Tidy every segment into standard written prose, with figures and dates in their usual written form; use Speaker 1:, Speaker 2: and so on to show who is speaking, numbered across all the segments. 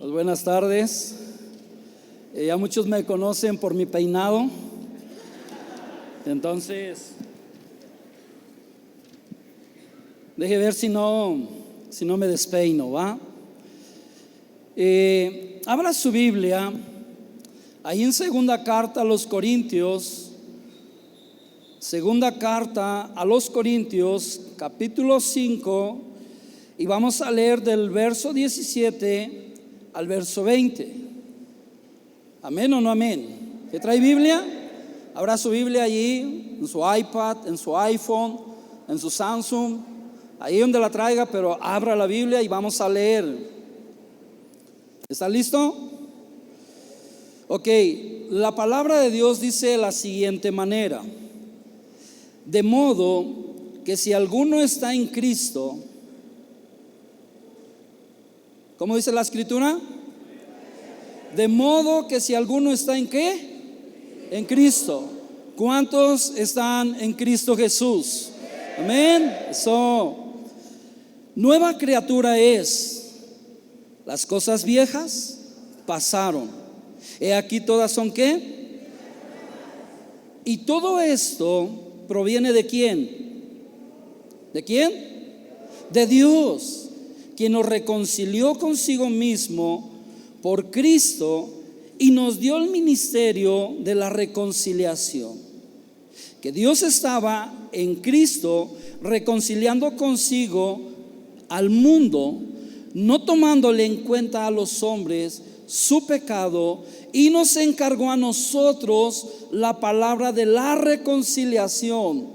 Speaker 1: Pues buenas tardes. Ya muchos me conocen por mi peinado. Entonces, deje ver si no me despeino, ¿va? Abra su Biblia ahí en segunda carta a los Corintios. Segunda carta a los Corintios, capítulo 5, y vamos a leer del verso 17 al verso 20. ¿Amén o no amén? ¿Qué trae Biblia? Abra su Biblia allí, en su iPad, en su iPhone, en su Samsung, ahí donde la traiga, pero abra la Biblia y vamos a leer. ¿Está listo? Ok, la palabra de Dios dice de la siguiente manera: de modo que si alguno está en Cristo, ¿cómo dice la escritura? De modo que si alguno está en ¿qué? En Cristo. ¿Cuántos están en Cristo Jesús? Amén. Eso. Nueva criatura es. Las cosas viejas pasaron. He aquí todas son ¿qué? Y todo esto proviene de ¿quién? ¿De quién? De Dios, quien nos reconcilió consigo mismo por Cristo y nos dio el ministerio de la reconciliación. Que Dios estaba en Cristo reconciliando consigo al mundo, no tomándole en cuenta a los hombres su pecado, y nos encargó a nosotros la palabra de la reconciliación.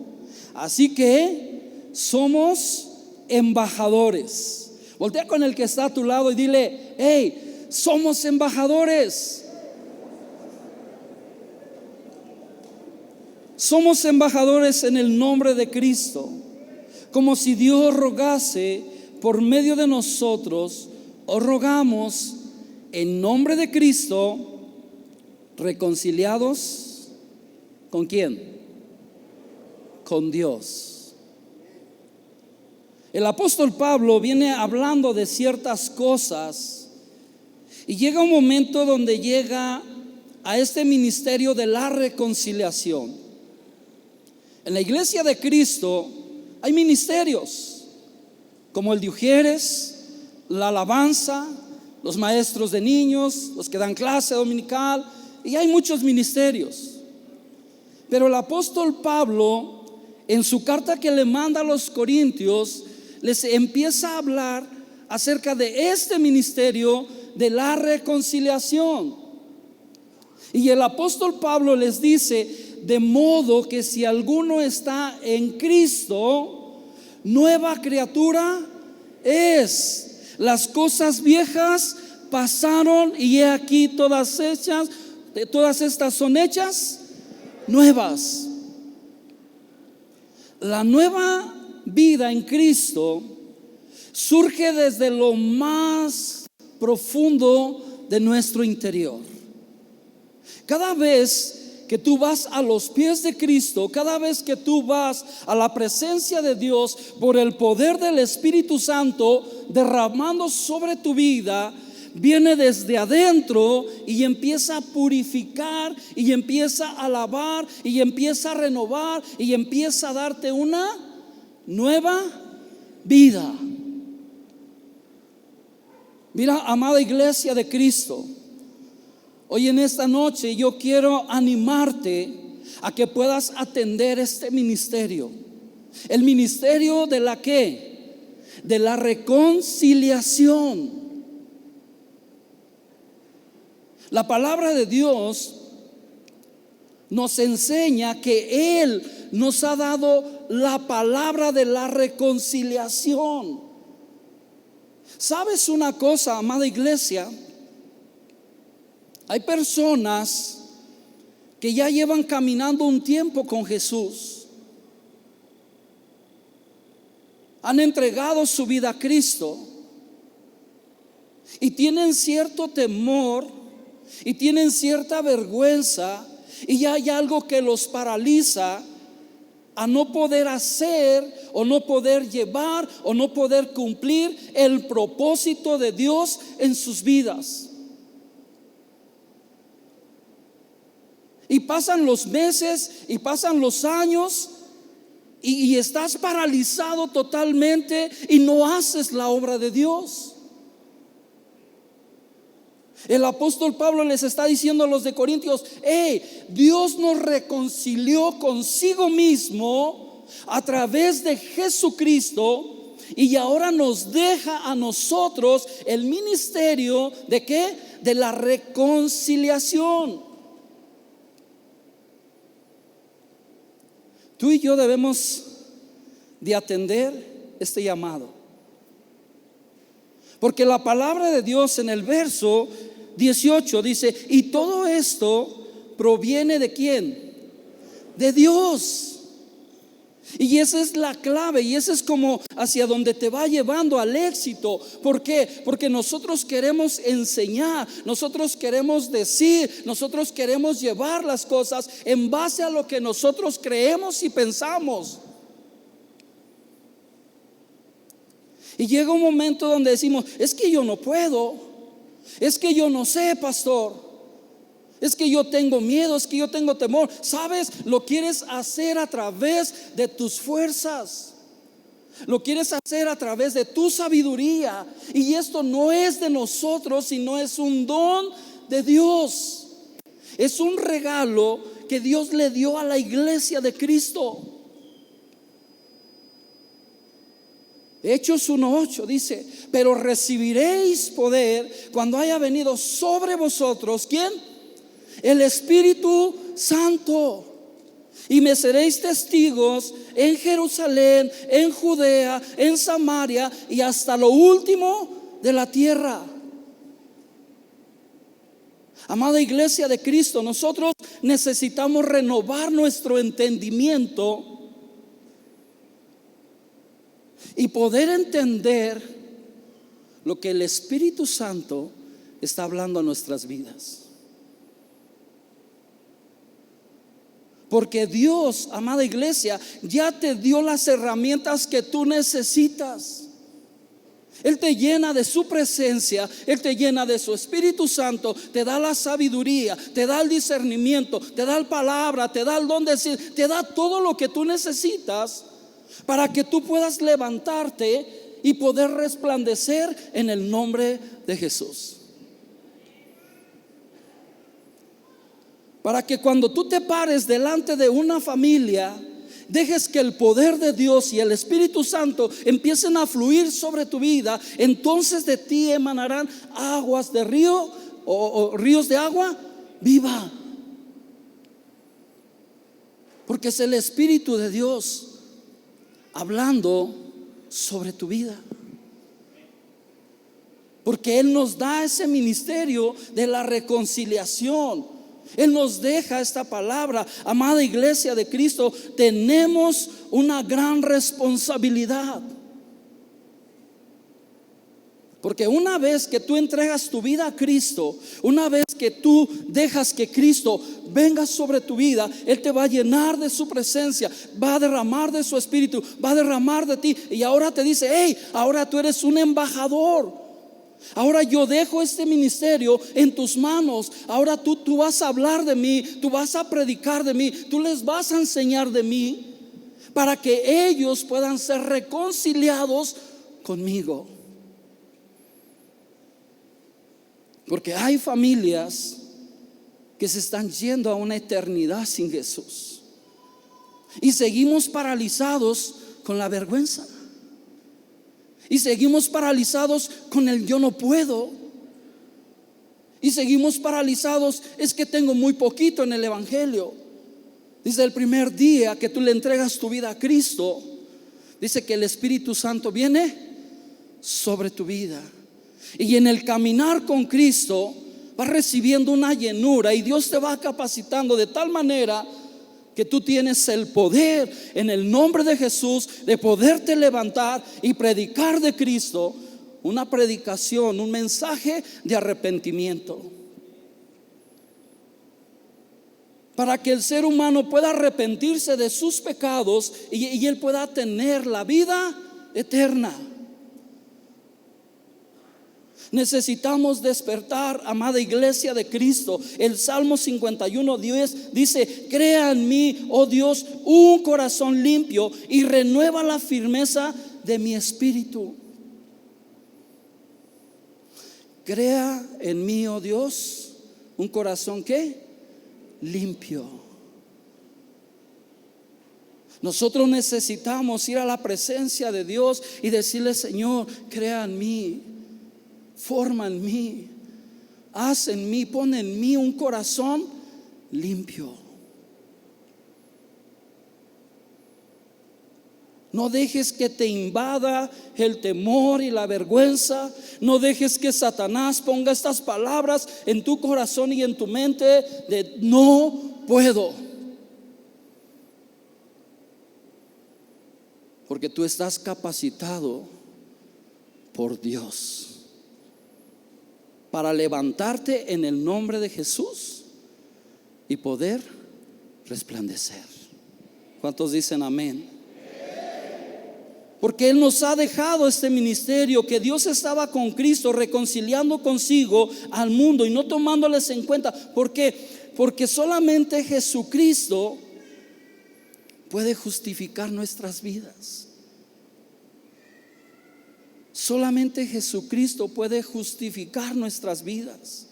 Speaker 1: Así que somos embajadores. Voltea con el que está a tu lado y dile: hey, somos embajadores. Somos embajadores en el nombre de Cristo, como si Dios rogase por medio de nosotros. Os rogamos en nombre de Cristo, reconciliados ¿con quién? Con Dios. El apóstol Pablo viene hablando de ciertas cosas y llega un momento donde llega a este ministerio de la reconciliación. En la iglesia de Cristo hay ministerios como el de ujieres, la alabanza, los maestros de niños, los que dan clase dominical, y hay muchos ministerios. Pero el apóstol Pablo, en su carta que le manda a los Corintios, les empieza a hablar acerca de este ministerio de la reconciliación. Y el apóstol Pablo les dice: de modo que si alguno está en Cristo, nueva criatura es. Las cosas viejas pasaron y he aquí todas estas son hechas nuevas. La nueva vida en Cristo surge desde lo más profundo de nuestro interior. Cada vez que tú vas a los pies de Cristo, cada vez que tú vas a la presencia de Dios por el poder del Espíritu Santo derramando sobre tu vida, viene desde adentro y empieza a purificar y empieza a lavar y empieza a renovar y empieza a darte una nueva vida. Mira, amada iglesia de Cristo, hoy en esta noche yo quiero animarte a que puedas atender este ministerio. El ministerio de la ¿qué? De la reconciliación. La palabra de Dios nos enseña que Él nos ha dado la palabra de la reconciliación. ¿Sabes una cosa, amada iglesia? Hay personas que ya llevan caminando un tiempo con Jesús, han entregado su vida a Cristo y tienen cierto temor y tienen cierta vergüenza, y ya hay algo que los paraliza a no poder hacer o no poder llevar o no poder cumplir el propósito de Dios en sus vidas. Y pasan los meses y pasan los años y estás paralizado totalmente y no haces la obra de Dios. El apóstol Pablo les está diciendo a los de Corintios: Dios nos reconcilió consigo mismo a través de Jesucristo, y ahora nos deja a nosotros el ministerio ¿de qué? De la reconciliación. Tú y yo debemos de atender este llamado, porque la palabra de Dios en el verso 18 dice: y todo esto proviene ¿de quién? De Dios. Y esa es la clave, y esa es como hacia donde te va llevando al éxito. ¿Por qué? Porque nosotros queremos enseñar, nosotros queremos decir, nosotros queremos llevar las cosas en base a lo que nosotros creemos y pensamos. Y llega un momento donde decimos: es que yo no puedo, es que yo no sé, pastor, es que yo tengo miedo, es que yo tengo temor. ¿Sabes? Lo quieres hacer a través de tus fuerzas, lo quieres hacer a través de tu sabiduría. Y esto no es de nosotros, sino es un don de Dios. Es un regalo que Dios le dio a la iglesia de Cristo. Hechos 1:8 dice: pero recibiréis poder cuando haya venido sobre vosotros ¿quién? El Espíritu Santo. Y me seréis testigos en Jerusalén, en Judea, en Samaria y hasta lo último de la tierra. Amada iglesia de Cristo, nosotros necesitamos renovar nuestro entendimiento y poder entender lo que el Espíritu Santo está hablando a nuestras vidas. Porque Dios, amada iglesia, ya te dio las herramientas que tú necesitas. Él te llena de su presencia, Él te llena de su Espíritu Santo, te da la sabiduría, te da el discernimiento, te da la palabra, te da el don de decir, te da todo lo que tú necesitas para que tú puedas levantarte y poder resplandecer en el nombre de Jesús. Para que cuando tú te pares delante de una familia, dejes que el poder de Dios y el Espíritu Santo empiecen a fluir sobre tu vida. Entonces de ti emanarán aguas de río o ríos de agua viva. Porque es el Espíritu de Dios hablando sobre tu vida. Porque Él nos da ese ministerio de la reconciliación. Él nos deja esta palabra. Amada iglesia de Cristo, tenemos una gran responsabilidad. Porque una vez que tú entregas tu vida a Cristo, una vez que tú dejas que Cristo venga sobre tu vida, Él te va a llenar de su presencia, va a derramar de su Espíritu, va a derramar de ti. Y ahora te dice: hey, ahora tú eres un embajador. Ahora yo dejo este ministerio en tus manos. Ahora tú vas a hablar de mí, tú vas a predicar de mí, tú les vas a enseñar de mí, para que ellos puedan ser reconciliados conmigo. Porque hay familias que se están yendo a una eternidad sin Jesús, y seguimos paralizados con la vergüenza. Y seguimos paralizados con el yo no puedo. Y seguimos paralizados: es que tengo muy poquito en el evangelio. Dice: el primer día que tú le entregas tu vida a Cristo, dice que el Espíritu Santo viene sobre tu vida. Y en el caminar con Cristo vas recibiendo una llenura, y Dios te va capacitando de tal manera que tú tienes el poder en el nombre de Jesús de poderte levantar y predicar de Cristo, una predicación, un mensaje de arrepentimiento. para que el ser humano pueda arrepentirse de sus pecados y él pueda tener la vida eterna. Necesitamos despertar, amada iglesia de Cristo. El Salmo 51:10 dice: crea en mí, oh Dios, un corazón limpio y renueva la firmeza de mi espíritu. Crea en mí, oh Dios, un corazón ¿qué? Limpio. Nosotros necesitamos ir a la presencia de Dios y decirle: Señor, crea en mí, forma en mí, haz en mí, pon en mí un corazón limpio. No dejes que te invada el temor y la vergüenza. No dejes que Satanás ponga estas palabras en tu corazón y en tu mente de no puedo. Porque tú estás capacitado por Dios para levantarte en el nombre de Jesús y poder resplandecer. ¿Cuántos dicen amén? Porque Él nos ha dejado este ministerio, que Dios estaba con Cristo reconciliando consigo al mundo y no tomándoles en cuenta. ¿Por qué? Porque solamente Jesucristo puede justificar nuestras vidas. Solamente Jesucristo puede justificar nuestras vidas.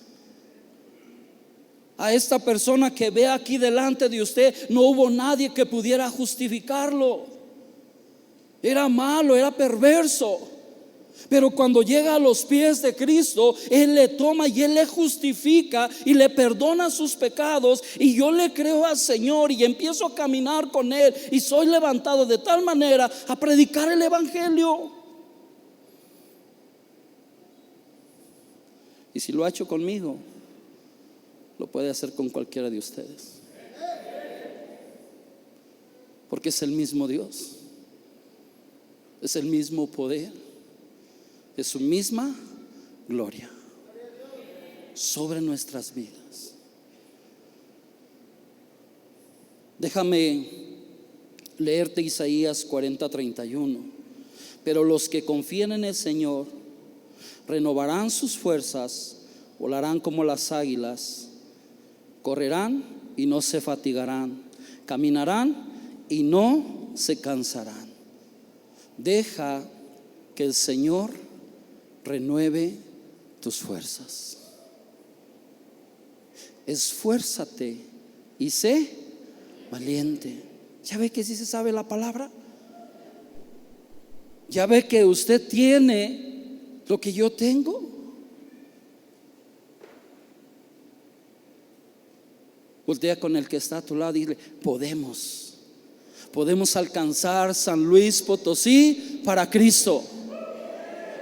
Speaker 1: A esta persona que ve aquí delante de usted, no hubo nadie que pudiera justificarlo. Era malo, era perverso. Pero cuando llega a los pies de Cristo, Él le toma y Él le justifica y le perdona sus pecados. Y yo le creo al Señor y empiezo a caminar con Él y soy levantado de tal manera a predicar el evangelio. Y si lo ha hecho conmigo, lo puede hacer con cualquiera de ustedes, porque es el mismo Dios, es el mismo poder, es su misma gloria sobre nuestras vidas. Déjame leerte Isaías 40:31. Pero los que confían en el Señor renovarán sus fuerzas, volarán como las águilas, correrán y no se fatigarán, caminarán y no se cansarán. Deja que el Señor renueve tus fuerzas. Esfuérzate y sé valiente. ¿Ya ve que sí se sabe la palabra? ¿Ya ve que usted tiene lo que yo tengo? Voltea con el que está a tu lado y dile: podemos alcanzar San Luis Potosí para Cristo,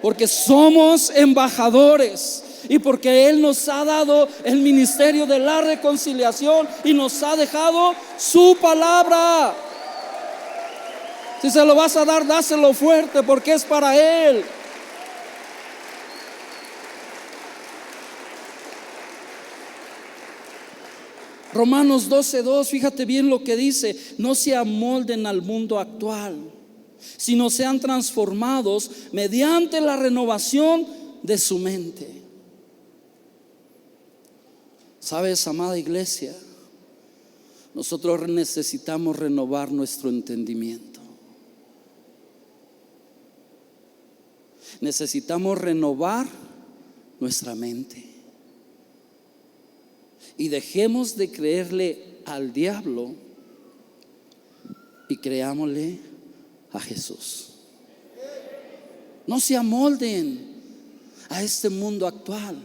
Speaker 1: porque somos embajadores y porque Él nos ha dado el ministerio de la reconciliación y nos ha dejado su palabra. Si se lo vas a dar, dáselo fuerte, porque es para Él. Romanos 12:2, fíjate bien lo que dice: no se amolden al mundo actual, sino sean transformados mediante la renovación de su mente. Sabes, amada iglesia, nosotros necesitamos renovar nuestro entendimiento. Necesitamos renovar nuestra mente. Y dejemos de creerle al diablo y creámosle a Jesús. No se amolden a este mundo actual.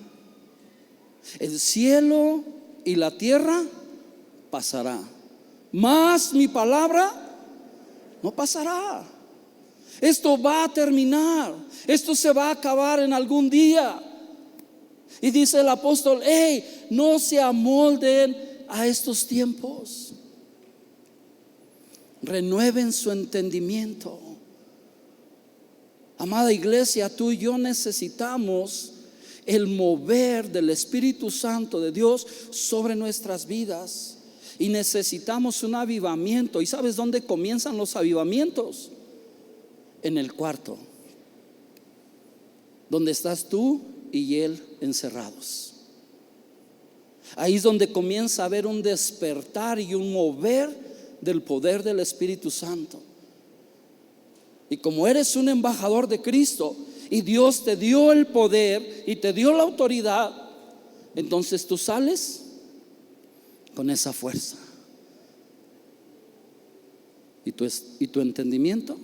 Speaker 1: El cielo y la tierra pasará, mas mi palabra no pasará. Esto va a terminar. Esto se va a acabar en algún día. Y dice el apóstol: hey, no se amolden a estos tiempos. Renueven su entendimiento. Amada iglesia, tú y yo necesitamos el mover del Espíritu Santo de Dios sobre nuestras vidas. Y necesitamos un avivamiento. ¿Y sabes dónde comienzan los avivamientos? En el cuarto, donde estás tú y Él encerrados. Ahí es donde comienza a haber un despertar y un mover del poder del Espíritu Santo. Y como eres un embajador de Cristo y Dios te dio el poder y te dio la autoridad, entonces tú sales con esa fuerza y tu entendimiento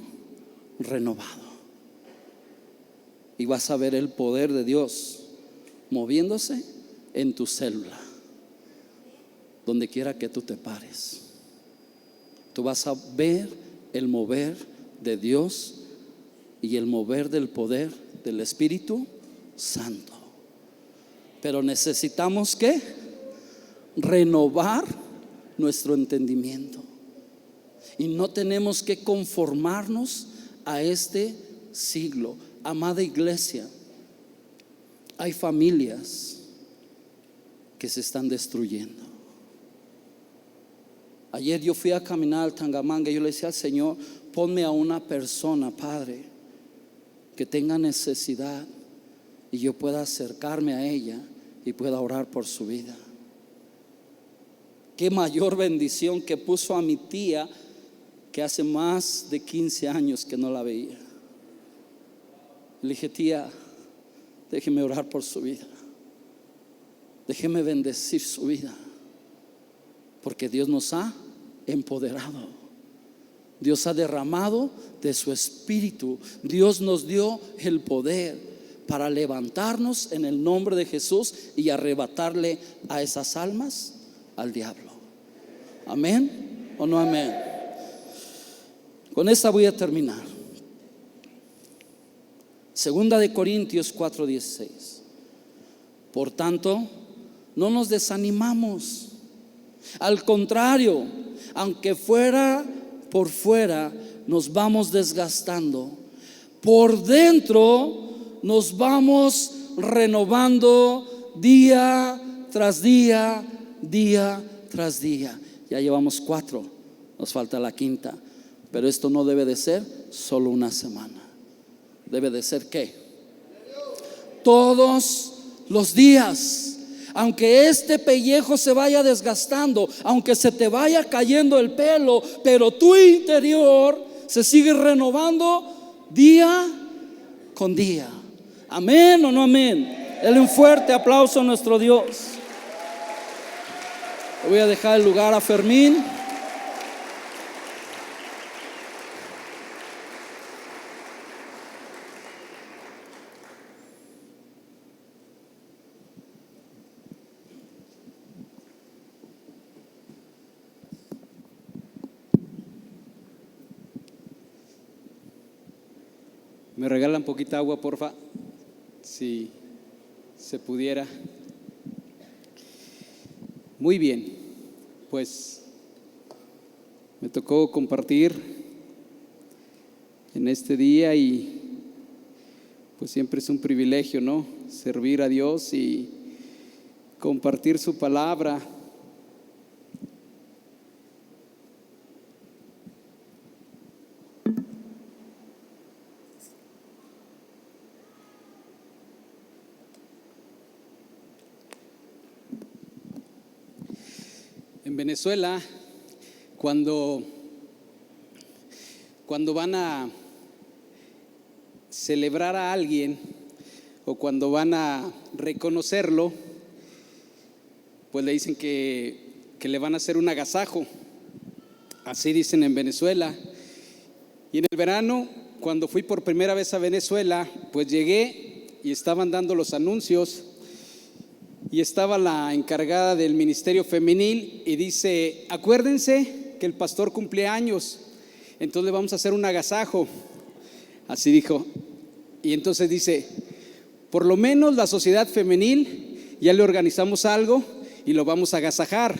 Speaker 1: renovado, y vas a ver el poder de Dios moviéndose en tu célula, donde quiera que tú te pares. Tú vas a ver el mover de Dios y el mover del poder del Espíritu Santo. Pero necesitamos ¿qué? Renovar nuestro entendimiento. Y no tenemos que conformarnos a este siglo. Amada iglesia, hay familias que se están destruyendo. Ayer yo fui a caminar al Tangamanga y yo le decía al Señor: ponme a una persona, Padre, que tenga necesidad y yo pueda acercarme a ella y pueda orar por su vida. Qué mayor bendición que puso a mi tía, que hace más de 15 años que no la veía. Le dije: tía, déjeme orar por su vida, déjeme bendecir su vida, porque Dios nos ha empoderado, Dios ha derramado de su Espíritu, Dios nos dio el poder para levantarnos en el nombre de Jesús y arrebatarle a esas almas al diablo. ¿Amén o no amén? Con esta voy a terminar. Segunda de Corintios 4:16. Por tanto, no nos desanimamos. Al contrario, aunque fuera por fuera nos vamos desgastando, por dentro nos vamos renovando día tras día, día tras día. Ya llevamos 4, nos falta la quinta. Pero esto no debe de ser solo una semana. Debe de ser ¿qué? Todos los días. Aunque este pellejo se vaya desgastando, aunque se te vaya cayendo el pelo, pero tu interior se sigue renovando día con día. ¿Amén o no amén? Dale un fuerte aplauso a nuestro Dios. Le voy a dejar el lugar a Fermín.
Speaker 2: ¿Me regalan poquita agua, porfa? Si se pudiera. Muy bien, pues me tocó compartir en este día y pues siempre es un privilegio, ¿no? Servir a Dios y compartir su palabra. En Venezuela, cuando van a celebrar a alguien o cuando van a reconocerlo, pues le dicen que le van a hacer un agasajo. Así dicen en Venezuela. Y en el verano, cuando fui por primera vez a Venezuela, pues llegué y estaban dando los anuncios. Y estaba la encargada del ministerio femenil y dice: acuérdense que el pastor cumple años, entonces le vamos a hacer un agasajo. Así dijo. Y entonces dice: por lo menos la sociedad femenil ya le organizamos algo y lo vamos a agasajar.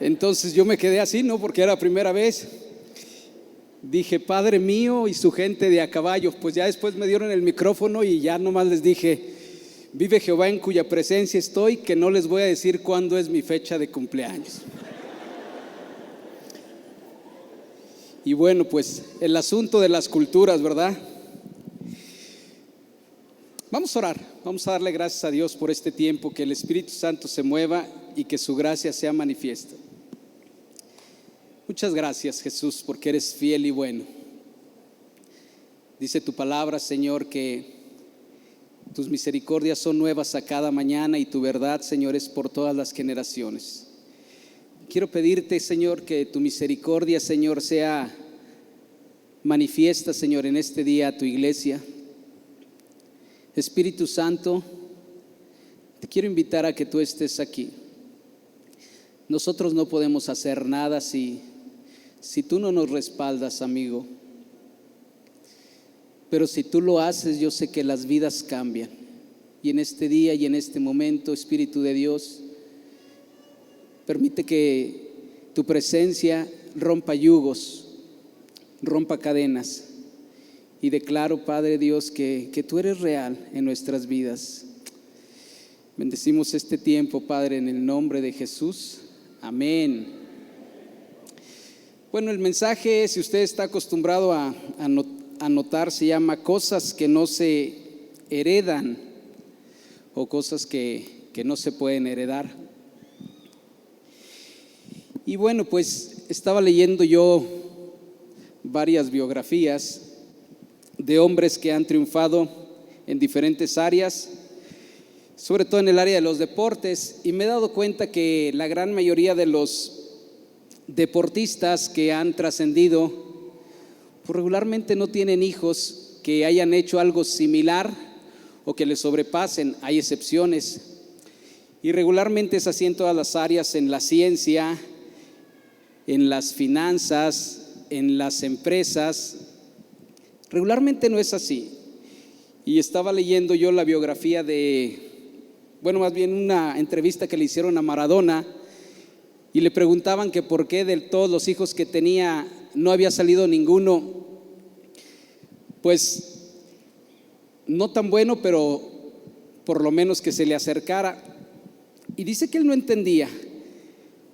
Speaker 2: Entonces yo me quedé así, ¿no? Porque era la primera vez. Dije: Padre mío y su gente de a caballo. Pues ya después me dieron el micrófono y ya nomás les dije: vive Jehová en cuya presencia estoy, que no les voy a decir cuándo es mi fecha de cumpleaños. Y bueno, pues el asunto de las culturas, ¿verdad? Vamos a orar, vamos a darle gracias a Dios por este tiempo, que el Espíritu Santo se mueva y que su gracia sea manifiesta. Muchas gracias, Jesús, porque eres fiel y bueno. Dice tu palabra, Señor, que tus misericordias son nuevas a cada mañana y tu verdad, Señor, es por todas las generaciones. Quiero pedirte, Señor, que tu misericordia, Señor, sea manifiesta, Señor, en este día a tu iglesia. Espíritu Santo, te quiero invitar a que tú estés aquí. Nosotros no podemos hacer nada si tú no nos respaldas, amigo. Pero si tú lo haces, yo sé que las vidas cambian. Y en este día y en este momento, Espíritu de Dios, permite que tu presencia rompa yugos, rompa cadenas. Y declaro, Padre Dios, que tú eres real en nuestras vidas. Bendecimos este tiempo, Padre, en el nombre de Jesús. Amén. Bueno, el mensaje, si usted está acostumbrado a notar, se llama cosas que no se heredan o cosas que no se pueden heredar. Y bueno, pues estaba leyendo yo varias biografías de hombres que han triunfado en diferentes áreas, sobre todo en el área de los deportes, y me he dado cuenta que la gran mayoría de los deportistas que han trascendido pues regularmente no tienen hijos que hayan hecho algo similar o que les sobrepasen. Hay excepciones, y regularmente es así en todas las áreas: en la ciencia, en las finanzas, en las empresas. Regularmente no es así. Y estaba leyendo yo la biografía más bien una entrevista que le hicieron a Maradona, y le preguntaban que por qué de todos los hijos que tenía no había salido ninguno, pues no tan bueno, pero por lo menos que se le acercara. Y dice que él no entendía,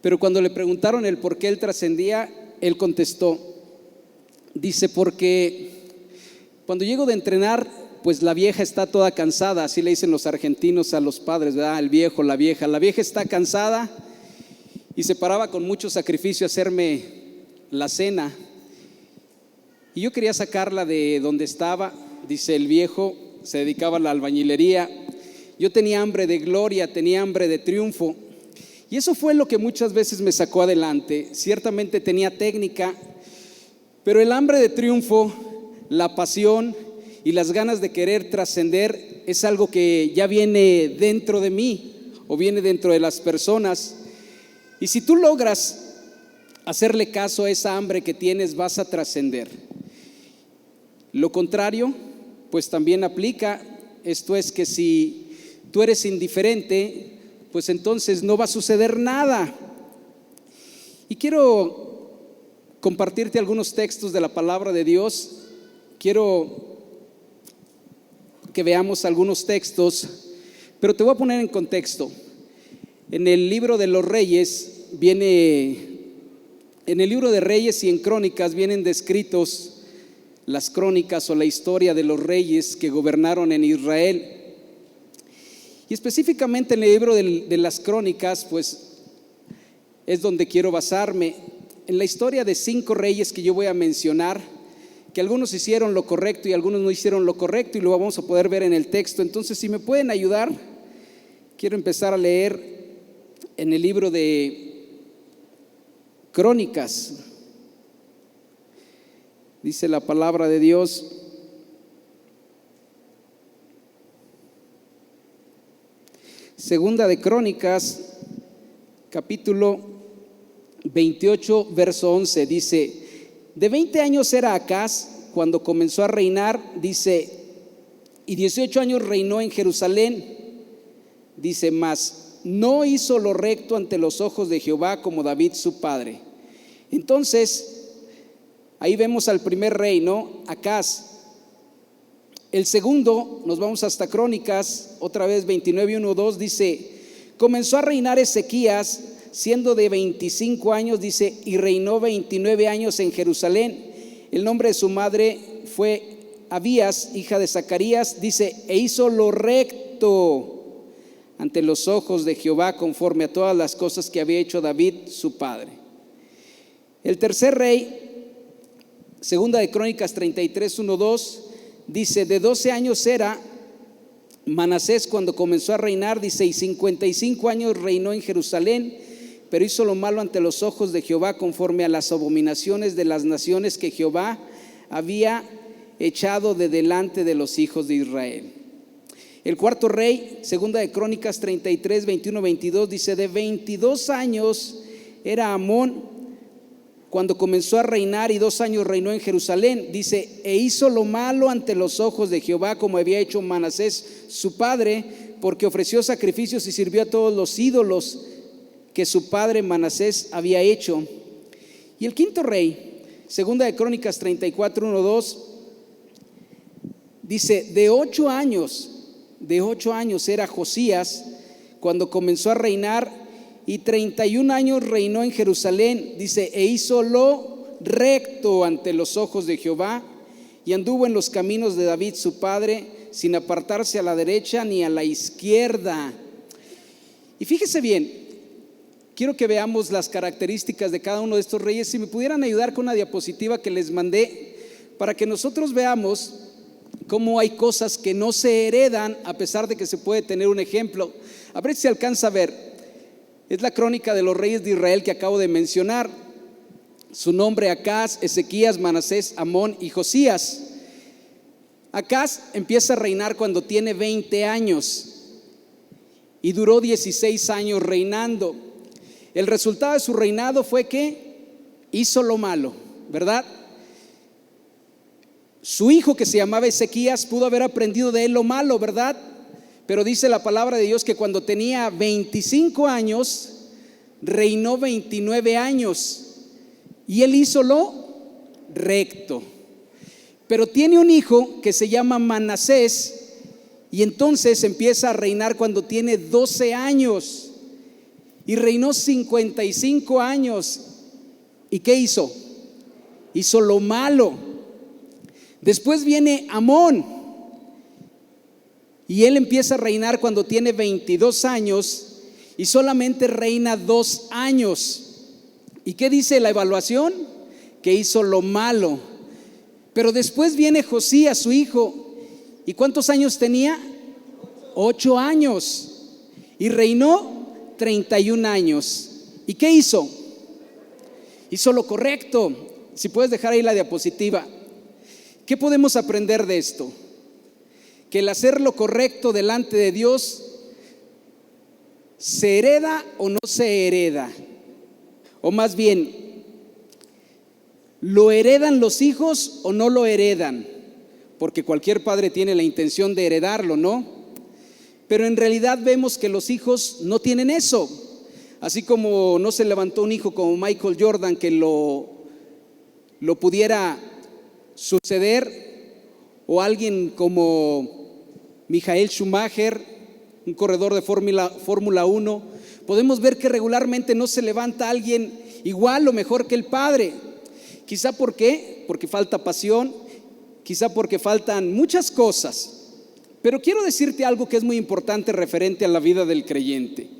Speaker 2: pero cuando le preguntaron el por qué él trascendía, él contestó, dice: porque cuando llego de entrenar, pues la vieja está toda cansada. Así le dicen los argentinos a los padres, ¿verdad? El viejo, la vieja está cansada, y se paraba con mucho sacrificio a hacerme la cena, y yo quería sacarla de donde estaba. Dice: el viejo se dedicaba a la albañilería, yo tenía hambre de gloria, tenía hambre de triunfo, y eso fue lo que muchas veces me sacó adelante. Ciertamente tenía técnica, pero el hambre de triunfo, la pasión y las ganas de querer trascender es algo que ya viene dentro de mí o viene dentro de las personas. Y si tú logras hacerle caso a esa hambre que tienes, vas a trascender. Lo contrario, pues también aplica. Esto es que si tú eres indiferente, pues entonces no va a suceder nada. Y quiero compartirte algunos textos de la palabra de Dios. Quiero que veamos algunos textos, pero te voy a poner en contexto. En el libro de los Reyes en el libro de Reyes y en Crónicas vienen descritos las crónicas o la historia de los reyes que gobernaron en Israel. Y específicamente en el libro de las Crónicas, pues es donde quiero basarme, en la historia de 5 reyes que yo voy a mencionar, que algunos hicieron lo correcto y algunos no hicieron lo correcto, y lo vamos a poder ver en el texto. Entonces, si me pueden ayudar, quiero empezar a leer en el libro de Crónicas. Dice la palabra de Dios: Segunda de Crónicas, capítulo 28, verso 11, dice: de 20 años era Acaz cuando comenzó a reinar, dice, y 18 años reinó en Jerusalén. Dice: mas no hizo lo recto ante los ojos de Jehová como David su padre. Entonces, ahí vemos al primer rey, ¿no? Acaz. El segundo, nos vamos hasta Crónicas, otra vez 29, 1, 2, dice: comenzó a reinar Ezequías, siendo de 25 años, dice, y reinó 29 años en Jerusalén. El nombre de su madre fue Abías, hija de Zacarías, dice, e hizo lo recto ante los ojos de Jehová, conforme a todas las cosas que había hecho David su padre. El tercer rey, segunda de Crónicas 33, 1-2, dice, de 12 años era Manasés cuando comenzó a reinar, dice, y 55 años reinó en Jerusalén, pero hizo lo malo ante los ojos de Jehová, conforme a las abominaciones de las naciones que Jehová había echado de delante de los hijos de Israel. El cuarto rey, segunda de Crónicas 33, 21-22, dice, de 22 años era Amón cuando comenzó a reinar, y 2 años reinó en Jerusalén, dice, e hizo lo malo ante los ojos de Jehová, como había hecho Manasés su padre, porque ofreció sacrificios y sirvió a todos los ídolos que su padre Manasés había hecho. Y el quinto rey, segunda de Crónicas 34, 1-2, dice, de 8 años era Josías cuando comenzó a reinar, y 31 años reinó en Jerusalén, dice, e hizo lo recto ante los ojos de Jehová, y anduvo en los caminos de David su padre, sin apartarse a la derecha ni a la izquierda. Y fíjese bien, quiero que veamos las características de cada uno de estos reyes. Si me pudieran ayudar con una diapositiva que les mandé, para que nosotros veamos cómo hay cosas que no se heredan, a pesar de que se puede tener un ejemplo. A ver si se alcanza a ver. Es la crónica de los reyes de Israel que acabo de mencionar. Su nombre: Acaz, Ezequías, Manasés, Amón y Josías. Acaz empieza a reinar cuando tiene 20 años y duró 16 años reinando. El resultado de su reinado fue que hizo lo malo, ¿verdad? Su hijo, que se llamaba Ezequías, pudo haber aprendido de él lo malo, ¿verdad? Pero dice la palabra de Dios que cuando tenía 25 años, reinó 29 años y él hizo lo recto. Pero tiene un hijo que se llama Manasés, y entonces empieza a reinar cuando tiene 12 años y reinó 55 años. ¿Y qué hizo? Hizo lo malo. Después viene Amón, y él empieza a reinar cuando tiene 22 años y solamente reina 2 años. ¿Y qué dice la evaluación? Que hizo lo malo. Pero después viene Josías, su hijo, ¿y cuántos años tenía? 8 años, y reinó 31 años. ¿Y qué hizo? Hizo lo correcto. Si puedes dejar ahí la diapositiva. ¿Qué podemos aprender de esto? Que el hacer lo correcto delante de Dios, ¿se hereda o no se hereda? O más bien, ¿lo heredan los hijos o no lo heredan? Porque cualquier padre tiene la intención de heredarlo, ¿no? Pero en realidad vemos que los hijos no tienen eso. Así como no se levantó un hijo como Michael Jordan que lo pudiera suceder, o alguien como Michael Schumacher, un corredor de Fórmula 1, podemos ver que regularmente no se levanta alguien igual o mejor que el padre. Quizá porque falta pasión, quizá porque faltan muchas cosas. Pero quiero decirte algo que es muy importante referente a la vida del creyente.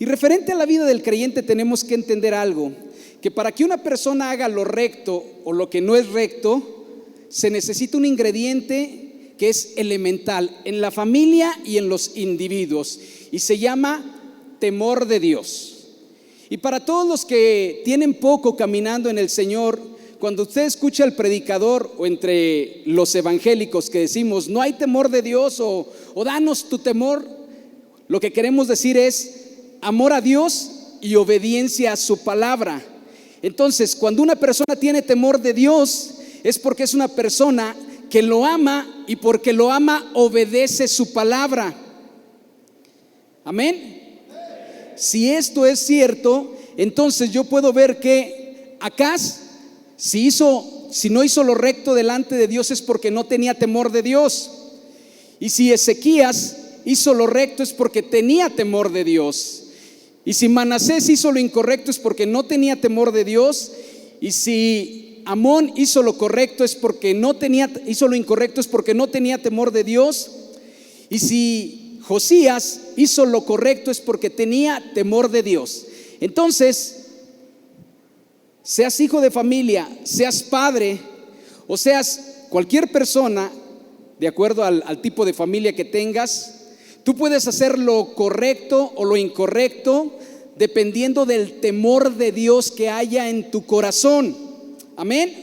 Speaker 2: Y referente a la vida del creyente tenemos que entender algo, que para que una persona haga lo recto o lo que no es recto, se necesita un ingrediente que es elemental en la familia y en los individuos, y se llama temor de Dios. Y para todos los que tienen poco caminando en el Señor, cuando usted escucha al predicador o entre los evangélicos que decimos no hay temor de Dios o danos tu temor, lo que queremos decir es amor a Dios y obediencia a su palabra. Entonces, cuando una persona tiene temor de Dios, es porque es una persona que lo ama, y porque lo ama obedece su palabra. Amén. Si esto es cierto, entonces yo puedo ver que Acaz, si no hizo lo recto delante de Dios, es porque no tenía temor de Dios. Y si Ezequías hizo lo recto, es porque tenía temor de Dios. Y si Manasés hizo lo incorrecto es porque no tenía temor de Dios. Y si Amón hizo lo correcto hizo lo incorrecto es porque no tenía temor de Dios. Y si Josías hizo lo correcto es porque tenía temor de Dios. Entonces, seas hijo de familia, seas padre o seas cualquier persona, de acuerdo al tipo de familia que tengas, tú puedes hacer lo correcto o lo incorrecto dependiendo del temor de Dios que haya en tu corazón. Amén.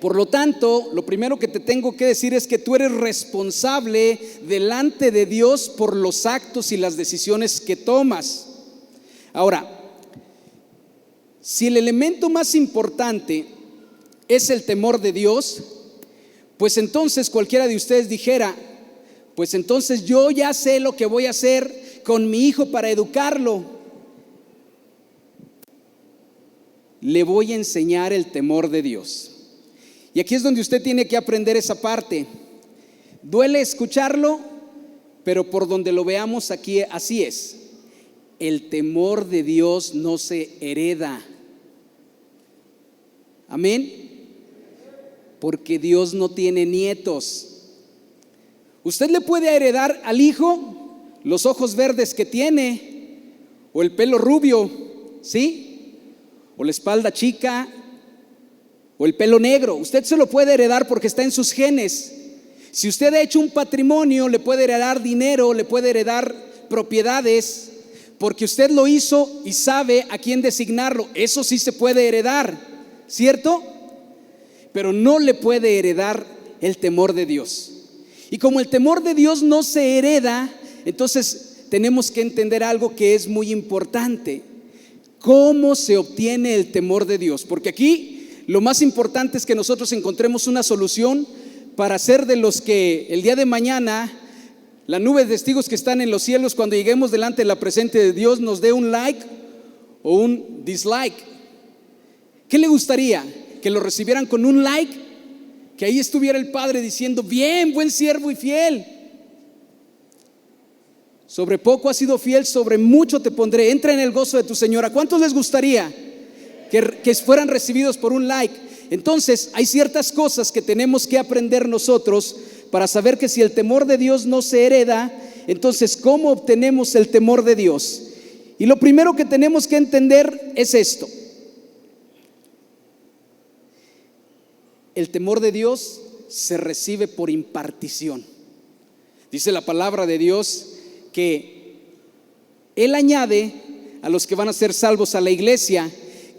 Speaker 2: Por lo tanto, lo primero que te tengo que decir es que tú eres responsable delante de Dios por los actos y las decisiones que tomas. Ahora, si el elemento más importante es el temor de Dios, pues entonces cualquiera de ustedes dijera, pues entonces yo ya sé lo que voy a hacer con mi hijo para educarlo. Le voy a enseñar el temor de Dios. Y aquí es donde usted tiene que aprender esa parte. Duele escucharlo, pero por donde lo veamos aquí, así es. El temor de Dios no se hereda. Amén. Porque Dios no tiene nietos. Usted le puede heredar al hijo los ojos verdes que tiene, o el pelo rubio, ¿sí? O la espalda chica, o el pelo negro. Usted se lo puede heredar porque está en sus genes. Si usted ha hecho un patrimonio, le puede heredar dinero, le puede heredar propiedades, porque usted lo hizo y sabe a quién designarlo. Eso sí se puede heredar, ¿cierto? Pero no le puede heredar el temor de Dios. Y como el temor de Dios no se hereda, entonces tenemos que entender algo que es muy importante. ¿Cómo se obtiene el temor de Dios? Porque aquí lo más importante es que nosotros encontremos una solución para ser de los que el día de mañana la nube de testigos que están en los cielos, cuando lleguemos delante de la presencia de Dios, nos dé un like o un dislike. ¿Qué le gustaría? ¿Que lo recibieran con un like? Que ahí estuviera el Padre diciendo: bien, buen siervo y fiel, sobre poco has sido fiel, sobre mucho te pondré, entra en el gozo de tu Señor. ¿A cuántos les gustaría que fueran recibidos por un like? Entonces hay ciertas cosas que tenemos que aprender nosotros para saber que si el temor de Dios no se hereda, entonces ¿cómo obtenemos el temor de Dios? Y lo primero que tenemos que entender es esto: el temor de Dios se recibe por impartición. Dice la palabra de Dios que Él añade a los que van a ser salvos a la iglesia,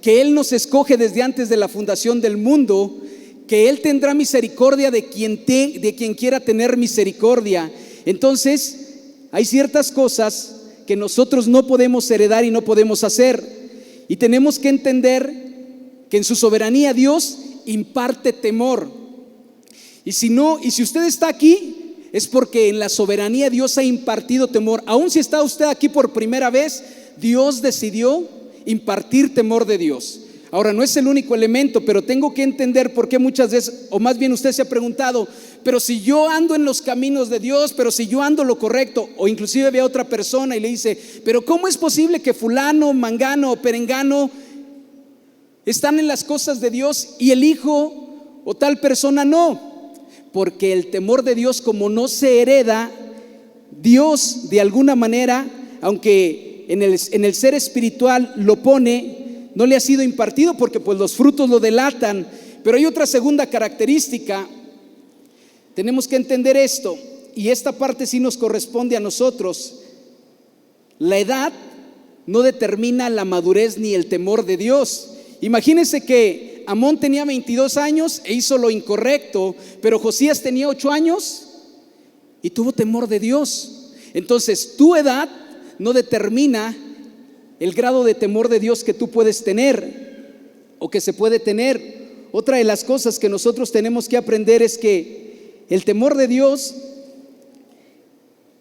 Speaker 2: que Él nos escoge desde antes de la fundación del mundo, que Él tendrá misericordia de quien quiera tener misericordia. Entonces hay ciertas cosas que nosotros no podemos heredar y no podemos hacer, y tenemos que entender que en su soberanía Dios imparte temor. Y si usted está aquí, es porque en la soberanía Dios ha impartido temor. Aun si está usted aquí por primera vez, Dios decidió impartir temor de Dios. Ahora, no es el único elemento, pero tengo que entender por qué muchas veces, o más bien usted se ha preguntado: pero si yo ando en los caminos de Dios, pero si yo ando lo correcto, o inclusive ve a otra persona y le dice: pero ¿cómo es posible que fulano, mangano o perengano están en las cosas de Dios y el hijo o tal persona no? Porque el temor de Dios, como no se hereda, Dios de alguna manera, aunque en el ser espiritual lo pone, no le ha sido impartido, porque pues los frutos lo delatan. Pero hay otra segunda característica. Tenemos que entender esto, y esta parte sí nos corresponde a nosotros. La edad no determina la madurez ni el temor de Dios. Imagínense que Amón tenía 22 años e hizo lo incorrecto, pero Josías tenía 8 años y tuvo temor de Dios. Entonces, tu edad no determina el grado de temor de Dios que tú puedes tener o que se puede tener. Otra de las cosas que nosotros tenemos que aprender es que el temor de Dios,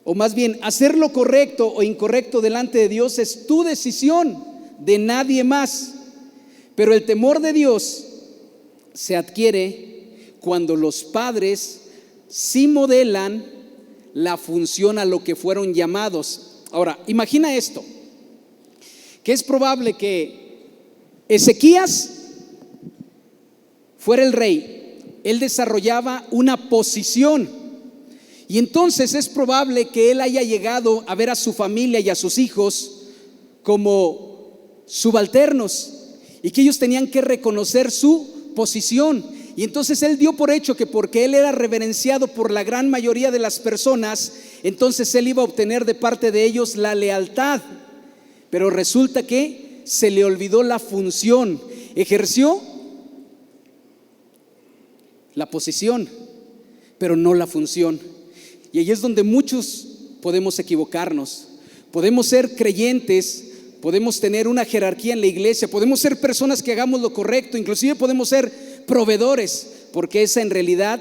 Speaker 2: o más bien hacer lo correcto o incorrecto delante de Dios, es tu decisión, de nadie más. Pero el temor de Dios se adquiere cuando los padres sí modelan la función a lo que fueron llamados. Ahora, imagina esto: que es probable que Ezequías fuera el rey, él desarrollaba una posición, y entonces es probable que él haya llegado a ver a su familia y a sus hijos como subalternos, y que ellos tenían que reconocer su posición. Y entonces él dio por hecho que porque él era reverenciado por la gran mayoría de las personas, entonces él iba a obtener de parte de ellos la lealtad. Pero resulta que se le olvidó la función. Ejerció la posición, pero no la función. Y ahí es donde muchos podemos equivocarnos. Podemos ser creyentes, podemos tener una jerarquía en la iglesia, podemos ser personas que hagamos lo correcto, inclusive podemos ser proveedores, porque esa en realidad,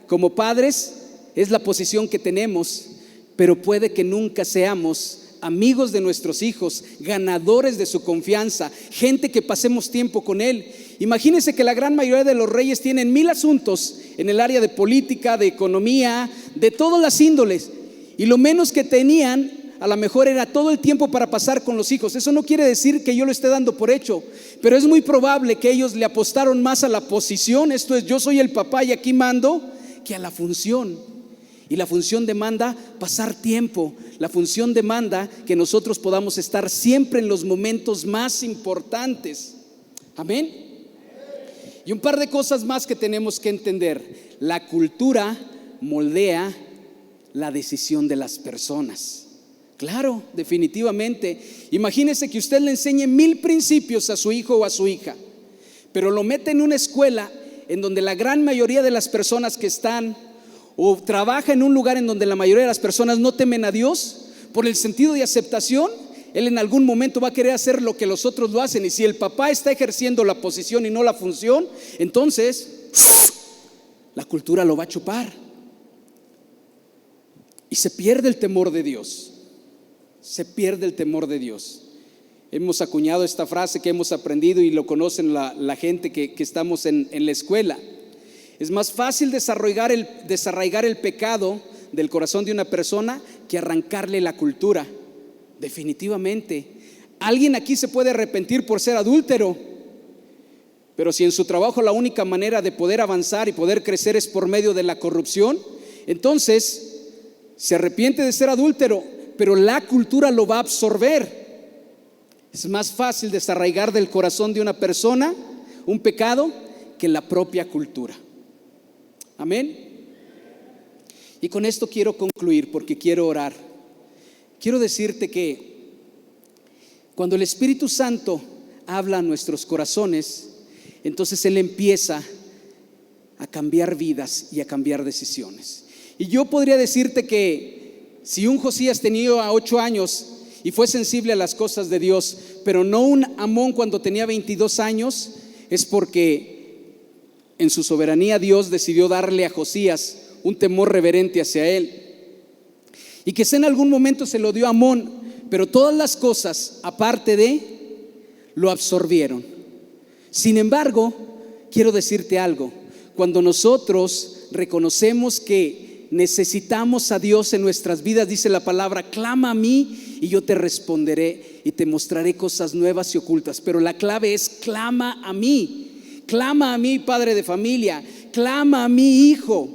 Speaker 2: como padres, es la posición que tenemos, pero puede que nunca seamos amigos de nuestros hijos, ganadores de su confianza, gente que pasemos tiempo con él. Imagínense que la gran mayoría de los reyes tienen 1000 asuntos en el área de política, de economía, de todas las índoles, y lo menos que tenían a lo mejor era todo el tiempo para pasar con los hijos. Eso no quiere decir que yo lo esté dando por hecho, pero es muy probable que ellos le apostaron más a la posición, esto es, yo soy el papá y aquí mando, que a la función. Y la función demanda pasar tiempo, la función demanda que nosotros podamos estar siempre en los momentos más importantes. Amén. Y un par de cosas más que tenemos que entender. La cultura moldea la decisión de las personas. Claro, definitivamente. Imagínese que usted le enseñe 1000 principios a su hijo o a su hija, pero lo mete en una escuela en donde la gran mayoría de las personas que están, o trabaja en un lugar en donde la mayoría de las personas no temen a Dios, por el sentido de aceptación, él en algún momento va a querer hacer lo que los otros lo hacen. Y si el papá está ejerciendo la posición y no la función, entonces la cultura lo va a chupar y se pierde el temor de Dios. Se pierde el temor de Dios. Hemos acuñado esta frase que hemos aprendido y lo conocen la gente que estamos en la escuela. Es más fácil desarraigar el pecado del corazón de una persona que arrancarle la cultura. Definitivamente. Alguien aquí se puede arrepentir por ser adúltero, pero si en su trabajo la única manera de poder avanzar y poder crecer es por medio de la corrupción, entonces se arrepiente de ser adúltero, pero la cultura lo va a absorber. Es más fácil desarraigar del corazón de una persona un pecado que la propia cultura. Amén. Y con esto quiero concluir porque quiero orar. Quiero decirte que cuando el Espíritu Santo habla a nuestros corazones, entonces Él empieza a cambiar vidas y a cambiar decisiones. Y yo podría decirte que si un Josías tenía 8 años y fue sensible a las cosas de Dios, pero no un Amón cuando tenía 22 años, es porque en su soberanía Dios decidió darle a Josías un temor reverente hacia él. Y quizá en algún momento se lo dio a Amón, pero todas las cosas aparte de lo absorbieron. Sin embargo, quiero decirte algo. Cuando nosotros reconocemos que necesitamos a Dios en nuestras vidas, dice la palabra, clama a mí y yo te responderé y te mostraré cosas nuevas y ocultas. Pero la clave es clama a mí, padre de familia, clama a mí, hijo.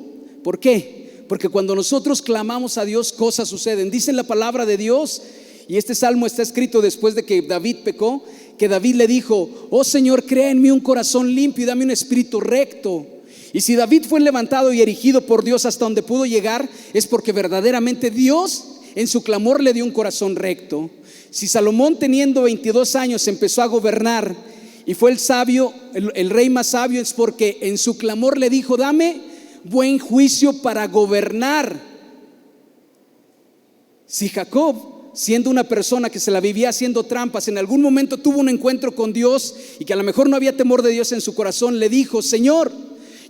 Speaker 2: ¿Por qué? Porque cuando nosotros clamamos a Dios, cosas suceden. Dice la palabra de Dios, y este salmo está escrito después de que David pecó, que David le dijo: oh Señor, crea en mí un corazón limpio y dame un espíritu recto. Y si David fue levantado y erigido por Dios hasta donde pudo llegar, es porque verdaderamente Dios en su clamor le dio un corazón recto. Si Salomón, teniendo 22 años, empezó a gobernar y fue el sabio, el rey más sabio, es porque en su clamor le dijo: dame buen juicio para gobernar. Si Jacob, siendo una persona que se la vivía haciendo trampas, en algún momento tuvo un encuentro con Dios y que a lo mejor no había temor de Dios en su corazón, le dijo: Señor,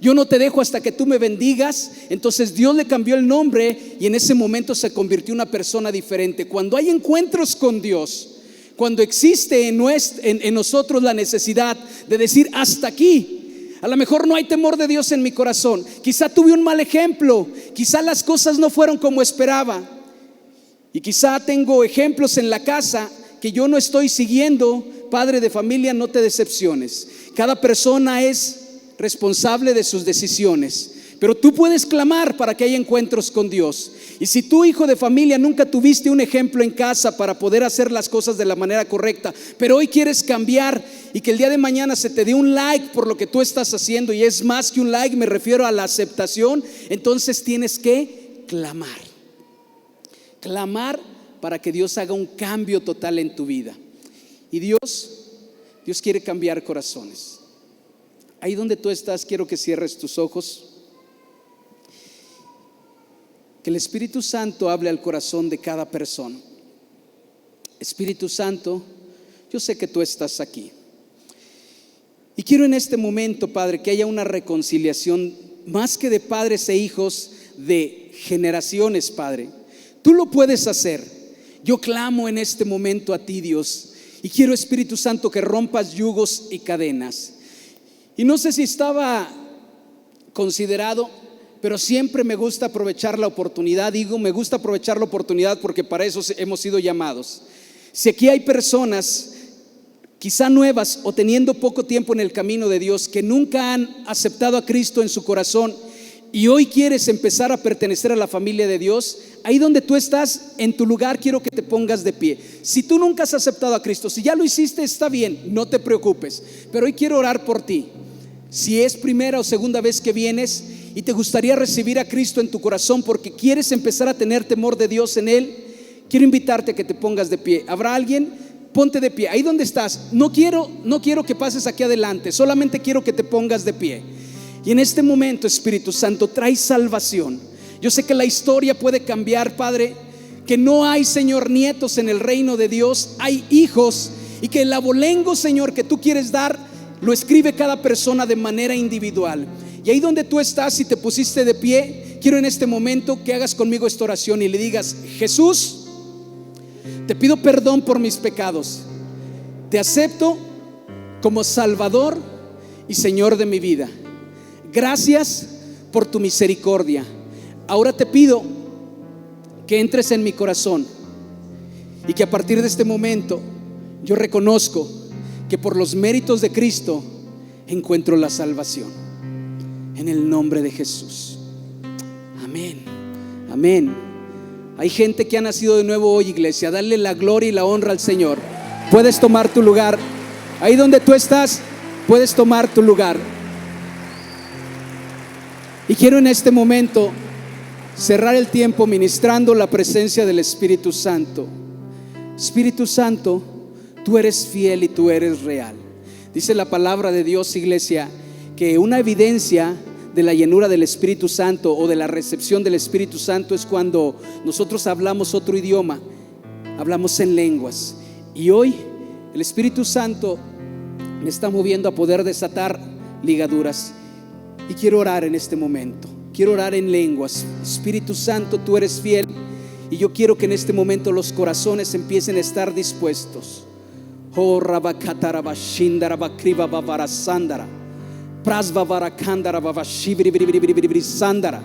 Speaker 2: yo no te dejo hasta que tú me bendigas. Entonces Dios le cambió el nombre y en ese momento se convirtió en una persona diferente. Cuando hay encuentros con Dios, cuando existe en nosotros la necesidad de decir: hasta aquí, a lo mejor no hay temor de Dios en mi corazón, quizá tuve un mal ejemplo, quizá las cosas no fueron como esperaba, y quizá tengo ejemplos en la casa que yo no estoy siguiendo, padre de familia, no te decepciones. Cada persona es responsable de sus decisiones, pero tú puedes clamar para que haya encuentros con Dios. Y si tú, hijo de familia, nunca tuviste un ejemplo en casa para poder hacer las cosas de la manera correcta, pero hoy quieres cambiar y que el día de mañana se te dé un like por lo que tú estás haciendo, y es más que un like, me refiero a la aceptación, entonces tienes que clamar para que Dios haga un cambio total en tu vida. Y Dios quiere cambiar corazones. Ahí donde tú estás, quiero que cierres tus ojos. Que el Espíritu Santo hable al corazón de cada persona. Espíritu Santo, yo sé que tú estás aquí. Y quiero en este momento, Padre, que haya una reconciliación, más que de padres e hijos, de generaciones, Padre. Tú lo puedes hacer. Yo clamo en este momento a ti, Dios, y quiero, Espíritu Santo, que rompas yugos y cadenas. Y no sé si estaba considerado, pero siempre me gusta aprovechar la oportunidad. Digo, me gusta aprovechar la oportunidad porque para eso hemos sido llamados. Si aquí hay personas quizá nuevas o teniendo poco tiempo en el camino de Dios, que nunca han aceptado a Cristo en su corazón y hoy quieres empezar a pertenecer a la familia de Dios, ahí donde tú estás, en tu lugar, quiero que te pongas de pie. Si tú nunca has aceptado a Cristo, si ya lo hiciste, está bien, no te preocupes, pero hoy quiero orar por ti. Si es primera o segunda vez que vienes y te gustaría recibir a Cristo en tu corazón porque quieres empezar a tener temor de Dios en Él, quiero invitarte a que te pongas de pie. ¿Habrá alguien? Ponte de pie, ahí donde estás. No quiero que pases aquí adelante, solamente quiero que te pongas de pie. Y en este momento, Espíritu Santo, trae salvación. Yo sé que la historia puede cambiar, Padre, que no hay, Señor, nietos en el reino de Dios, hay hijos, y que el abolengo, Señor, que tú quieres dar, lo escribe cada persona de manera individual. Y ahí donde tú estás, si te pusiste de pie, quiero en este momento que hagas conmigo esta oración y le digas: Jesús, te pido perdón por mis pecados, te acepto como Salvador y Señor de mi vida. Gracias por tu misericordia. Ahora te pido que entres en mi corazón y que a partir de este momento yo reconozco que por los méritos de Cristo encuentro la salvación. En el nombre de Jesús. Amén. Amén. Hay gente que ha nacido de nuevo hoy, iglesia. Dale la gloria y la honra al Señor. Puedes tomar tu lugar. Ahí donde tú estás, puedes tomar tu lugar. Y quiero en este momento cerrar el tiempo ministrando la presencia del Espíritu Santo. Espíritu Santo, tú eres fiel y tú eres real. Dice la palabra de Dios, iglesia, que una evidencia de la llenura del Espíritu Santo o de la recepción del Espíritu Santo es cuando nosotros hablamos otro idioma, hablamos en lenguas. Y hoy el Espíritu Santo me está moviendo a poder desatar ligaduras. Y quiero orar en este momento. Quiero orar en lenguas. Espíritu Santo, tú eres fiel. Y yo quiero que en este momento los corazones empiecen a estar dispuestos. Oh, Rabakatarabashindarabacriba bavarasandara. Prasvavarakandara babashibiribiribiribiribrisandara.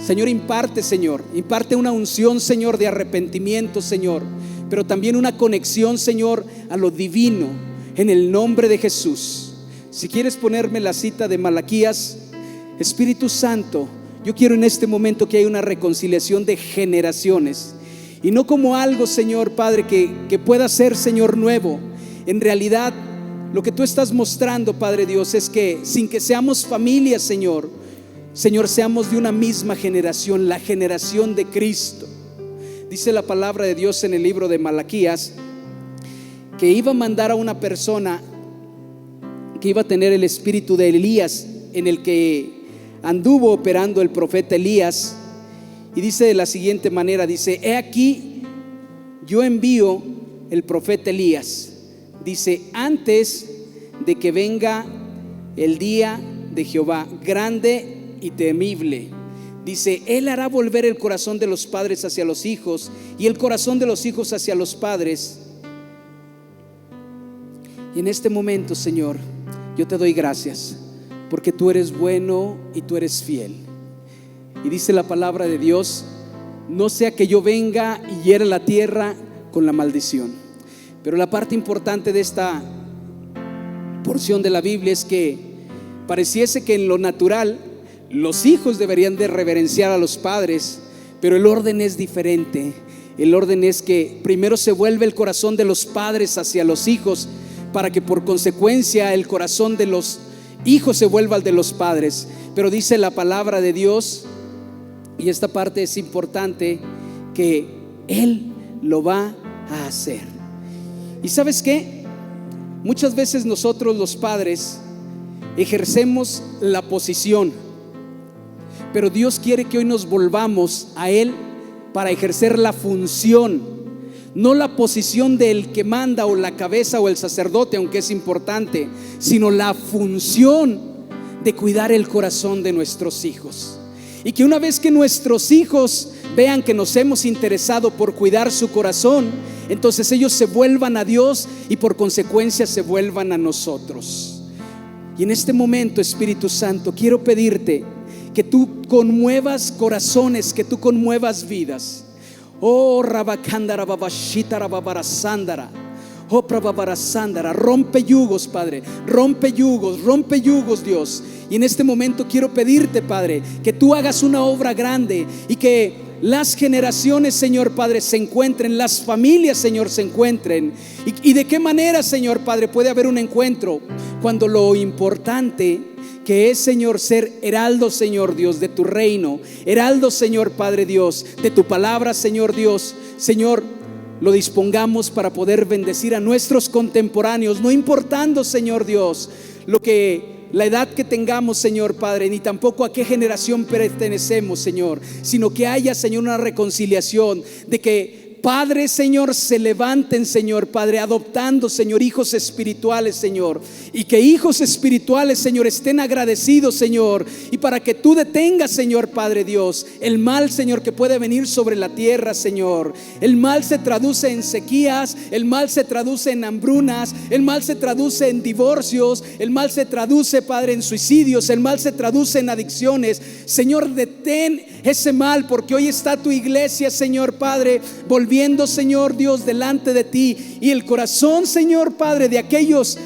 Speaker 2: Señor, imparte una unción, Señor, de arrepentimiento, Señor, pero también una conexión, Señor, a lo divino, en el nombre de Jesús. Si quieres ponerme la cita de Malaquías, Espíritu Santo, yo quiero en este momento que haya una reconciliación de generaciones, y no como algo, Señor Padre, que pueda ser, Señor, nuevo. En realidad, lo que tú estás mostrando, Padre Dios, es que sin que seamos familia, Señor, seamos de una misma generación, la generación de Cristo. Dice la palabra de Dios en el libro de Malaquías que iba a mandar a una persona que iba a tener el espíritu de Elías, en el que anduvo operando el profeta Elías. Y dice de la siguiente manera, dice: he aquí, yo envío el profeta Elías. Dice: antes de que venga el día de Jehová, grande y temible. Dice: él hará volver el corazón de los padres hacia los hijos y el corazón de los hijos hacia los padres. Y en este momento, Señor, yo te doy gracias porque tú eres bueno y tú eres fiel. Y dice la palabra de Dios: no sea que yo venga y hiera la tierra con la maldición. Pero la parte importante de esta porción de la Biblia es que pareciese que en lo natural los hijos deberían de reverenciar a los padres, pero el orden es diferente. El orden es que primero se vuelve el corazón de los padres hacia los hijos, para que por consecuencia el corazón de los hijos se vuelva al de los padres. Pero dice la palabra de Dios, y esta parte es importante, que Él lo va a hacer. ¿Y sabes qué? Muchas veces nosotros los padres ejercemos la posición, pero Dios quiere que hoy nos volvamos a Él para ejercer la función, no la posición del que manda o la cabeza o el sacerdote, aunque es importante, sino la función de cuidar el corazón de nuestros hijos. Y que una vez que nuestros hijos vean que nos hemos interesado por cuidar su corazón, entonces ellos se vuelvan a Dios y por consecuencia se vuelvan a nosotros. Y en este momento, Espíritu Santo, quiero pedirte que tú conmuevas corazones, que tú conmuevas vidas. Oh, Rabakandara Babashita Rababarasandara. Oh, Prababarasandara. Rompe yugos, Padre. Rompe yugos, Dios. Y en este momento quiero pedirte, Padre, que tú hagas una obra grande y que las generaciones, Señor Padre, se encuentren, las familias, Señor, se encuentren. Y de qué manera, Señor Padre, puede haber un encuentro cuando lo importante que es, Señor, ser heraldo, Señor Dios, de tu reino, heraldo, Señor Padre Dios, de tu palabra, Señor Dios, Señor, lo dispongamos para poder bendecir a nuestros contemporáneos, no importando, Señor Dios, la edad que tengamos, Señor Padre, ni tampoco a qué generación pertenecemos, Señor, sino que haya, Señor, una reconciliación, de que padres, Señor, se levanten, Señor Padre, adoptando, Señor, hijos espirituales, Señor, y que hijos espirituales, Señor, estén agradecidos, Señor, y para que tú detengas, Señor Padre Dios, el mal, Señor, que puede venir sobre la tierra, Señor. El mal se traduce en sequías, el mal se traduce en hambrunas, el mal se traduce en divorcios, el mal se traduce, Padre, en suicidios, el mal se traduce en adicciones. Señor, detén ese mal, porque hoy está tu iglesia, Señor Padre, volviendo, Señor Dios, delante de ti, y el corazón, Señor Padre, de aquellos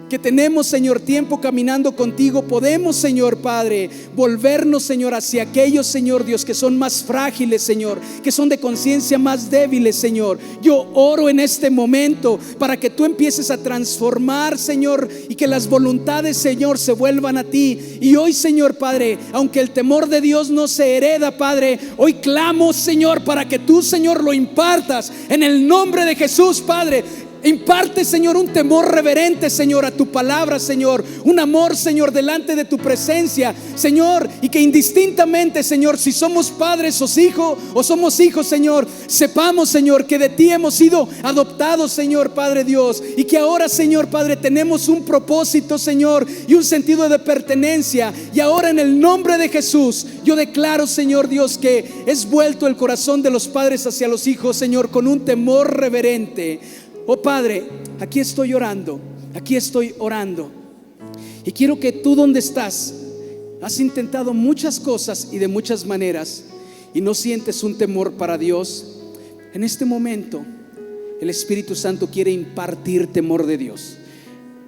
Speaker 2: que tenemos, Señor, tiempo caminando contigo, podemos, Señor Padre, volvernos, Señor, hacia aquellos, Señor Dios, que son más frágiles, Señor, que son de conciencia más débiles, Señor. Yo oro en este momento para que tú empieces a transformar, Señor, y que las voluntades, Señor, se vuelvan a ti. Y hoy, Señor Padre, aunque el temor de Dios no se hereda, Padre, hoy clamo, Señor, para que tú, Señor, lo impartas en el nombre de Jesús, Padre. Imparte, Señor, un temor reverente, Señor, a tu palabra, Señor, un amor, Señor, delante de tu presencia, Señor, y que indistintamente, Señor, si somos padres o somos hijos, Señor, sepamos, Señor, que de ti hemos sido adoptados, Señor Padre Dios, y que ahora, Señor Padre, tenemos un propósito, Señor, y un sentido de pertenencia. Y ahora, en el nombre de Jesús, yo declaro, Señor Dios, que es vuelto el corazón de los padres hacia los hijos, Señor, con un temor reverente. Oh Padre, aquí estoy orando, y quiero que tú, donde estás, has intentado muchas cosas y de muchas maneras y no sientes un temor para Dios. En este momento el Espíritu Santo quiere impartir temor de Dios.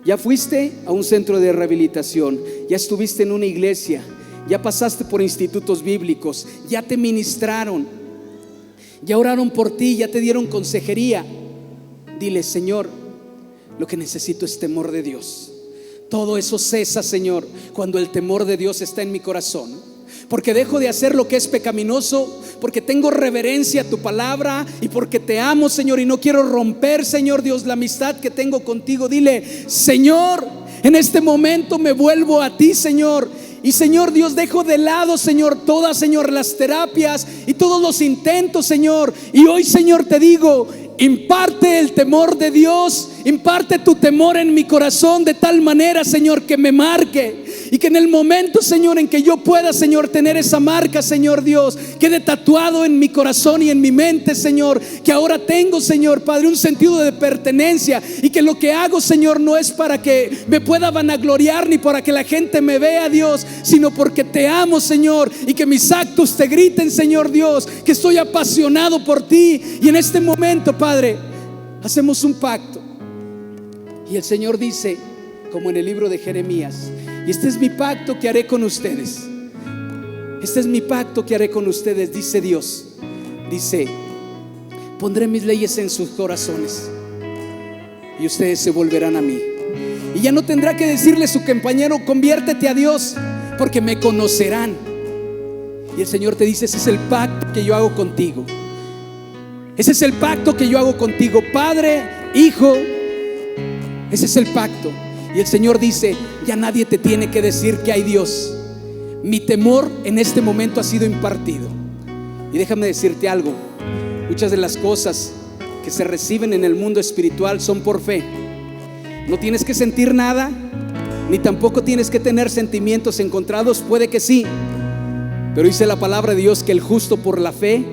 Speaker 2: Ya fuiste a un centro de rehabilitación, ya estuviste en una iglesia, ya pasaste por institutos bíblicos, ya te ministraron, ya oraron por ti, ya te dieron consejería. Dile: Señor, lo que necesito es temor de Dios. Todo eso cesa, Señor, cuando el temor de Dios está en mi corazón, porque dejo de hacer lo que es pecaminoso, porque tengo reverencia a tu palabra y porque te amo, Señor, y no quiero romper, Señor Dios, la amistad que tengo contigo. Dile: Señor, en este momento me vuelvo a ti, Señor. Y, Señor Dios, dejo de lado, Señor, todas, Señor, las terapias y todos los intentos, Señor. Y hoy, Señor, te digo: imparte el temor de Dios, imparte tu temor en mi corazón de tal manera, Señor, que me marque, y que en el momento, Señor, en que yo pueda, Señor, tener esa marca, Señor Dios, quede tatuado en mi corazón y en mi mente, Señor, que ahora tengo, Señor Padre, un sentido de pertenencia, y que lo que hago, Señor, no es para que me pueda vanagloriar ni para que la gente me vea, Dios, sino porque te amo, Señor, y que mis actos te griten, Señor Dios, que estoy apasionado por ti. Y en este momento, Padre, hacemos un pacto. Y el Señor dice, como en el libro de Jeremías: y este es mi pacto que haré con ustedes. Este es mi pacto que haré con ustedes, dice Dios. Dice: pondré mis leyes en sus corazones y ustedes se volverán a mí. Y ya no tendrá que decirle su compañero: conviértete a Dios, porque me conocerán. Y el Señor te dice: ese es el pacto que yo hago contigo. Ese es el pacto que yo hago contigo, Padre, Hijo. Ese es el pacto. Y el Señor dice: ya nadie te tiene que decir que hay Dios. Mi temor en este momento ha sido impartido. Y déjame decirte algo: muchas de las cosas que se reciben en el mundo espiritual son por fe. No tienes que sentir nada, ni tampoco tienes que tener sentimientos encontrados. Puede que sí, pero dice la palabra de Dios que el justo por la fe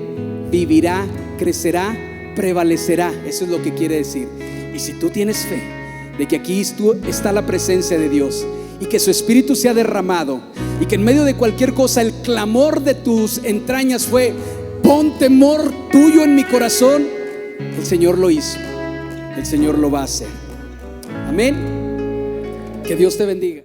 Speaker 2: vivirá, crecerá, prevalecerá. Eso es lo que quiere decir. Y si tú tienes fe de que aquí está la presencia de Dios y que su Espíritu se ha derramado, y que en medio de cualquier cosa el clamor de tus entrañas fue: pon temor tuyo en mi corazón, el Señor lo hizo, el Señor lo va a hacer. Amén. Que Dios te bendiga.